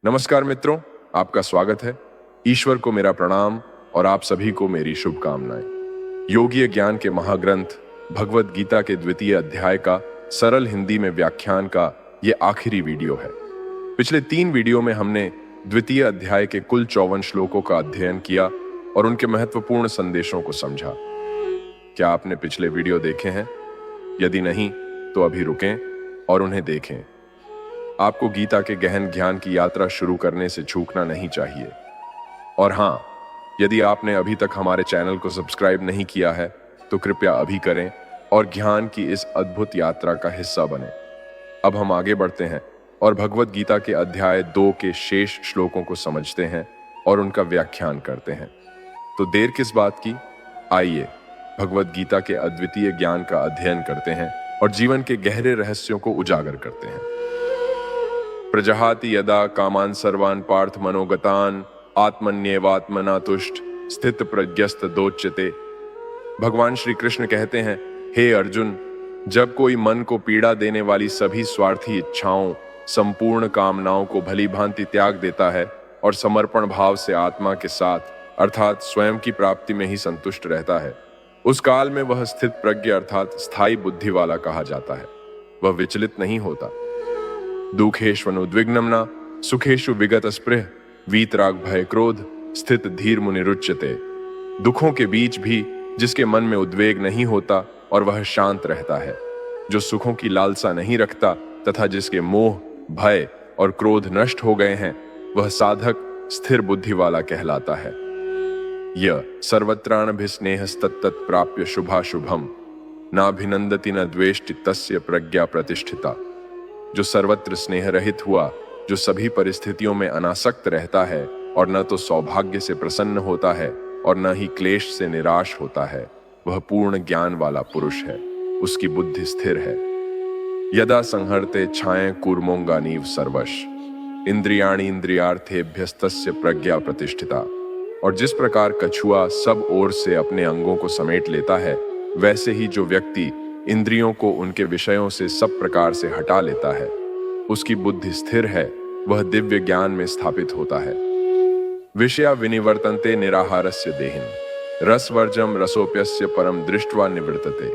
नमस्कार मित्रों, आपका स्वागत है। ईश्वर को मेरा प्रणाम और आप सभी को मेरी शुभकामनाएं। योगीय ज्ञान के महाग्रंथ भगवद गीता के द्वितीय अध्याय का सरल हिंदी में व्याख्यान का ये आखिरी वीडियो है। पिछले 3 वीडियो में हमने द्वितीय अध्याय के कुल 54 श्लोकों का अध्ययन किया और उनके महत्वपूर्ण संदेशों को समझा। क्या आपने पिछले वीडियो देखे हैं? यदि नहीं तो अभी रुकें और उन्हें देखें। आपको गीता के गहन ज्ञान की यात्रा शुरू करने से चूकना नहीं चाहिए। और हाँ, यदि आपने अभी तक हमारे चैनल को सब्सक्राइब नहीं किया है तो कृपया अभी करें और ज्ञान की इस अद्भुत यात्रा का हिस्सा बने। अब हम आगे बढ़ते हैं और भगवद गीता के अध्याय 2 के शेष श्लोकों को समझते हैं और उनका व्याख्यान करते हैं। तो देर किस बात की, आइए भगवद गीता के अद्वितीय ज्ञान का अध्ययन करते हैं और जीवन के गहरे रहस्यों को उजागर करते हैं। प्रजहाति यदा कामान सर्वान पार्थ मनोगतान आत्मन्येवात्मना तुष्ट स्थित प्रज्ञस्त दोच्यते। भगवान श्री कृष्ण कहते हैं, हे अर्जुन, जब कोई मन को पीड़ा देने वाली सभी स्वार्थी इच्छाओं, संपूर्ण कामनाओं को भली भांति त्याग देता है और समर्पण भाव से आत्मा के साथ अर्थात स्वयं की प्राप्ति में ही संतुष्ट रहता है, उस काल में वह स्थित प्रज्ञ अर्थात स्थायी बुद्धि वाला कहा जाता है। वह विचलित नहीं होता। दुखेष्वनुद्विग्नं न सुखेषु विगत स्पृह वीतराग भय क्रोध स्थित धीर मुनिरुच्यते। दुखों के बीच भी जिसके मन में उद्वेग नहीं होता और वह शांत रहता है, जो सुखों की लालसा नहीं रखता तथा जिसके मोह, भय और क्रोध नष्ट हो गए हैं, वह साधक स्थिर बुद्धि वाला कहलाता है। यह सर्वत्राणभिस्नेहस्तत्तत् प्राप्य शुभाशुभम नाभिनंदति न द्वेष्टि तस्य प्रज्ञा प्रतिष्ठिता। जो सर्वत्र स्नेह रहित हुआ, जो सभी परिस्थितियों में अनासक्त रहता है और न तो सौभाग्य से प्रसन्न होता है और न ही क्लेश से निराश होता है, वह पूर्ण ज्ञान वाला पुरुष है। उसकी बुद्धि स्थिर है। यदा संहरते छाये कूर्मोंगानीव सर्वश इंद्रियाणि इंद्रियार्थेभ्यस्तस्य प्रज्ञा प्रतिष्ठिता। और जिस प्रकार कछुआ सब ओर से अपने अंगों को समेट लेता है, वैसे ही जो व्यक्ति इंद्रियों को उनके विषयों से सब प्रकार से हटा लेता है, उसकी बुद्धि स्थिर है, वह दिव्य ज्ञान में स्थापित होता है। विषया विनिवर्तन्ते निराहारस्य देहिन रसवर्जम रसोप्यस्य परम दृष्ट्वा निवर्तते।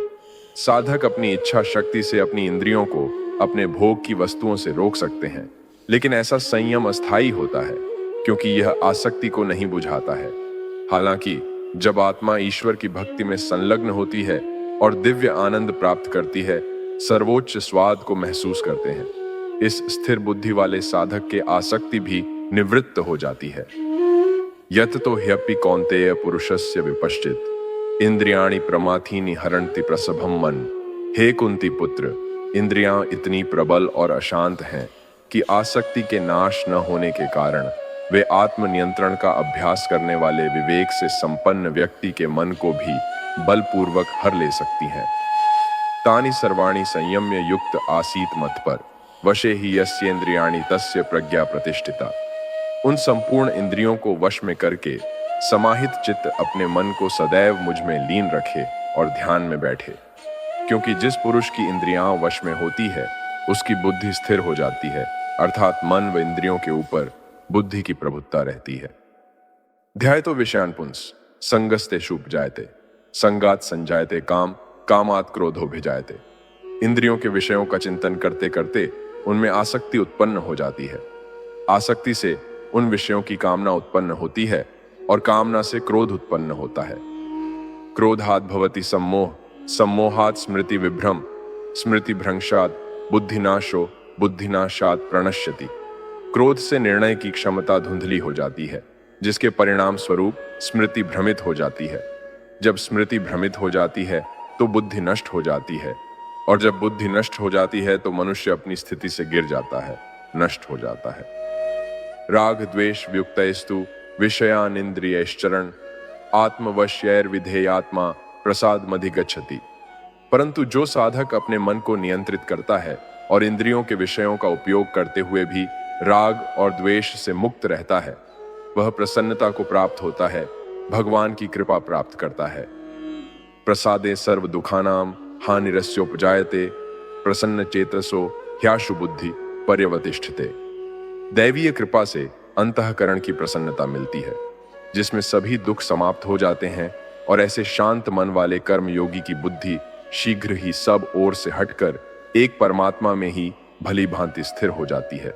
साधक अपनी इच्छा शक्ति से अपनी इंद्रियों को अपने भोग की वस्तुओं से रोक सकते हैं, लेकिन ऐसा संयम अस्थायी होता है क्योंकि यह आसक्ति को नहीं बुझाता है। हालांकि जब आत्मा ईश्वर की भक्ति में संलग्न होती है और दिव्य आनंद प्राप्त करती है, सर्वोच्च स्वाद को महसूस करते हैं, इस स्थिर बुद्धि वाले साधक के आसक्ति भी निवृत्त हो जाती है। यत तो ह्यपि कौन्तेय पुरुषस्य विपश्चित इंद्रियाणि प्रमाथीनि हरन्ति प्रसभम मन। हे कुंती पुत्र, इंद्रियां इतनी प्रबल और अशांत हैं कि आसक्ति के नाश न होने के कारण वे आत्मनियंत्रण का अभ्यास करने वाले विवेक से संपन्न व्यक्ति के मन को भी बलपूर्वक हर ले सकती हैं। तानि सर्वाणि संयम्य युक्त आसीत मत पर वशे ही यस्येन्द्रियाणि तस्य प्रज्ञा प्रतिष्ठिता। उन संपूर्ण इंद्रियों को वश में करके समाहित चित्त अपने मन को सदैव मुझ में लीन रखे और ध्यान में बैठे, क्योंकि जिस पुरुष की इंद्रियां वश में होती है, उसकी बुद्धि स्थिर हो जाती है, अर्थात मन व इंद्रियों के ऊपर बुद्धि की प्रभुत्ता रहती है। ध्यायतो विषयान् पुंस संगस्तेषु उपजायते संगात संजायते काम कामात् क्रोधोभिजायते। इंद्रियों के विषयों का चिंतन करते करते उनमें आसक्ति उत्पन्न हो जाती है। आसक्ति से उन विषयों की कामना उत्पन्न होती है और कामना से क्रोध उत्पन्न होता है। क्रोधात् भवति सम्मोह सम्मोहात् स्मृति विभ्रम स्मृति भ्रंशात् बुद्धिनाशो बुद्धिनाशात् प्रणश्यति। क्रोध से निर्णय की क्षमता धुंधली हो जाती है, जिसके परिणाम स्वरूप स्मृति भ्रमित हो जाती है। जब स्मृति भ्रमित हो जाती है तो बुद्धि नष्ट हो जाती है, और जब बुद्धि नष्ट हो जाती है तो मनुष्य अपनी स्थिति से गिर जाता है, नष्ट हो जाता है। राग द्वेष व्युक्तैस्तु विषयानिन्द्रियैश्चरण आत्मवश्यैर्विधेयात्मा प्रसादमधिगच्छति। परंतु जो साधक अपने मन को नियंत्रित करता है और इंद्रियों के विषयों का उपयोग करते हुए भी राग और द्वेष से मुक्त रहता है, वह प्रसन्नता को प्राप्त होता है, भगवान की कृपा प्राप्त करता है। प्रसादे सर्व दुखानाम हानिरस्योपजायते प्रसन्न चेतसो ह्याशु बुद्धि पर्यवतिष्ठते। दैवीय कृपा से अंतःकरण की प्रसन्नता मिलती है, जिसमें सभी दुख समाप्त हो जाते हैं और ऐसे शांत मन वाले कर्मयोगी की बुद्धि शीघ्र ही सब ओर से हटकर एक परमात्मा में ही भली भांति स्थिर हो जाती है।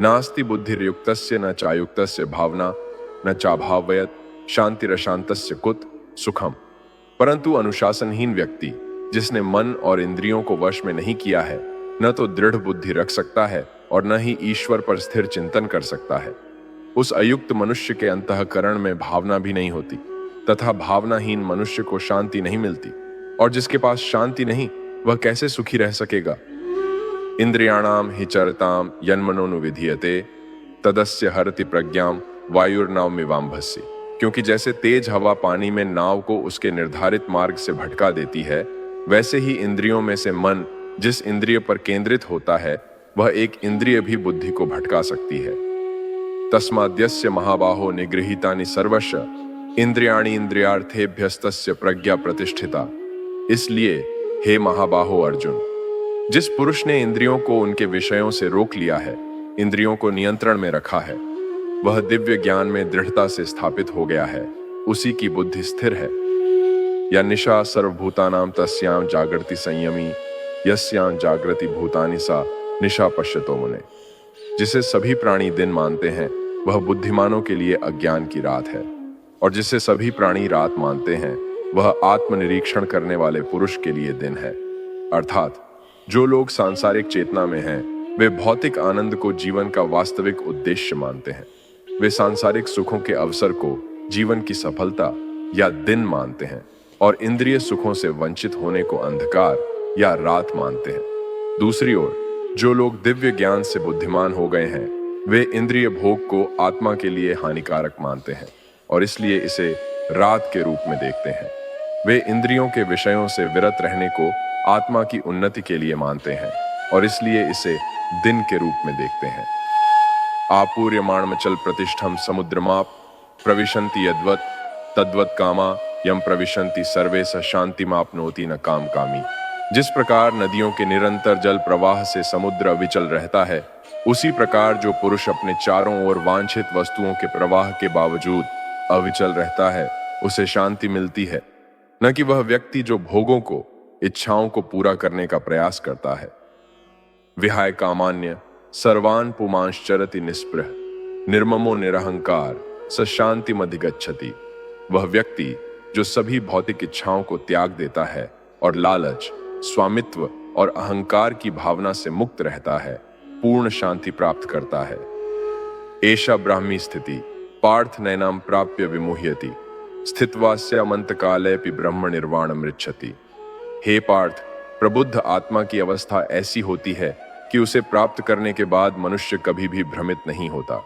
नास्ति बुद्धिर्युक्तस्य न चायुक्तस्य भावना न चाभावयत शांतिरशांतस्य कुत सुखम। परंतु अनुशासनहीन व्यक्ति, जिसने मन और इंद्रियों को वश में नहीं किया है, न तो दृढ़ बुद्धि रख सकता है और न ही ईश्वर पर स्थिर चिंतन कर सकता है। उस अयुक्त मनुष्य के अंतःकरण में भावना भी नहीं होती तथा भावनाहीन मनुष्य को शांति नहीं मिलती, और जिसके पास शांति नहीं वह कैसे सुखी रह सकेगा। इंद्रियाणाम हि चरताम यन्मनोनुविधीयते तदस्य हरति प्रज्ञाम वायुर्नावमिवाम्भसि। क्योंकि जैसे तेज हवा पानी में नाव को उसके निर्धारित मार्ग से भटका देती है, वैसे ही इंद्रियों में से मन जिस इंद्रिय पर केंद्रित होता है वह एक इंद्रिय भी बुद्धि को भटका सकती है। तस्माद्यस्य महाबाहो निगृहीतानि सर्वस्य इंद्रियाणि इंद्रियार्थेभ्यस्तस्य प्रज्ञा प्रतिष्ठिता। इसलिए हे महाबाहो अर्जुन, जिस पुरुष ने इंद्रियों को उनके विषयों से रोक लिया है, इंद्रियों को नियंत्रण में रखा है, वह दिव्य ज्ञान में दृढ़ता से स्थापित हो गया है, उसी की बुद्धि स्थिर है। या निशा सर्वभूतानां तस्यां जागृति संयमी यस्यां जागृति भूतानि सा निशा पश्यतो मुने। जिसे सभी प्राणी दिन मानते हैं वह बुद्धिमानों के लिए अज्ञान की रात है, और जिसे सभी प्राणी रात मानते हैं वह आत्मनिरीक्षण करने वाले पुरुष के लिए दिन है। अर्थात जो लोग सांसारिक चेतना में हैं, वे भौतिक आनंद को जीवन का वास्तविक उद्देश्य मानते हैं। वे सांसारिक सुखों के अवसर को जीवन की सफलता या दिन मानते हैं, और इंद्रिय सुखों से वंचित होने को अंधकार या रात मानते हैं। दूसरी ओर जो लोग दिव्य ज्ञान से बुद्धिमान हो गए हैं, वे इंद्रिय भोग को आत्मा के लिए हानिकारक मानते हैं और इसलिए इसे रात के रूप में देखते हैं। वे इंद्रियों के विषयों से विरत रहने को आत्मा की उन्नति के लिए मानते हैं और इसलिए इसे दिन के रूप में देखते हैं। आपूर्यमाणमचल प्रतिष्ठम समुद्रमाप प्रविशन्ति यद्वत् तद्वत् कामा यम प्रविशन्ति सर्वे स शांतिमाप्नोति न काम कामी। जिस प्रकार नदियों के निरंतर जल प्रवाह से समुद्र अविचल रहता है, उसी प्रकार जो पुरुष अपने चारों ओर वांछित वस्तुओं के प्रवाह के बावजूद अविचल रहता है, उसे शांति मिलती है, न कि वह व्यक्ति जो भोगों को, इच्छाओं को पूरा करने का प्रयास करता है। विहाय कामान्य सर्वान पुमांश्चरति निस्पृह निर्ममो निरहंकार स शांतिमधिगच्छति। वह व्यक्ति जो सभी भौतिक इच्छाओं को त्याग देता है और लालच, स्वामित्व और अहंकार की भावना से मुक्त रहता है, पूर्ण शांति प्राप्त करता है। एषा ब्राह्मी स्थिति पार्थ नैनाम प्राप्य विमुह्यति स्थित्वास्यामंत कालेपि ब्रह्म निर्वाण मृच्छति। हे पार्थ, प्रबुद्ध आत्मा की अवस्था ऐसी होती है कि उसे प्राप्त करने के बाद मनुष्य कभी भी भ्रमित नहीं होता।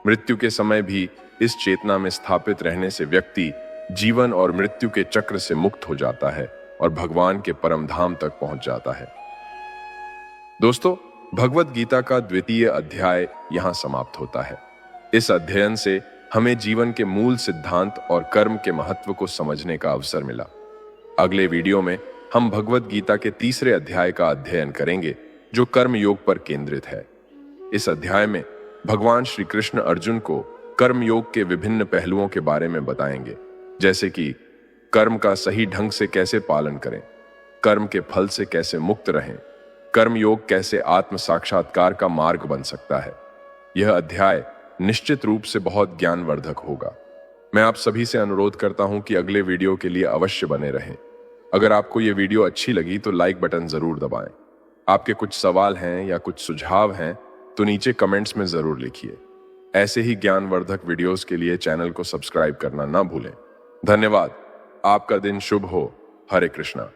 मृत्यु के समय भी इस चेतना में स्थापित रहने से व्यक्ति जीवन और मृत्यु के चक्र से मुक्त हो जाता है और भगवान के परम धाम तक पहुंच जाता है। दोस्तों, भगवत गीता का द्वितीय अध्याय यहां समाप्त होता है। इस अध्ययन से हमें जीवन के मूल सिद्धांत और कर्म के महत्व को समझने का अवसर मिला। अगले वीडियो में हम भगवत गीता के तीसरे अध्याय का अध्ययन करेंगे, जो कर्म योग पर केंद्रित है। इस अध्याय में भगवान श्री कृष्ण अर्जुन को कर्म योग के विभिन्न पहलुओं के बारे में बताएंगे, जैसे कि कर्म का सही ढंग से कैसे पालन करें, कर्म के फल से कैसे मुक्त रहें, कर्म योग कैसे आत्म साक्षात्कार का मार्ग बन सकता है। यह अध्याय निश्चित रूप से बहुत ज्ञानवर्धक होगा। मैं आप सभी से अनुरोध करता हूं कि अगले वीडियो के लिए अवश्य बने रहें। अगर आपको यह वीडियो अच्छी लगी तो लाइक बटन जरूर दबाएं। आपके कुछ सवाल हैं या कुछ सुझाव हैं तो नीचे कमेंट्स में जरूर लिखिए। ऐसे ही ज्ञानवर्धक वीडियोस के लिए चैनल को सब्सक्राइब करना ना भूलें। धन्यवाद। आपका दिन शुभ हो। हरे कृष्णा।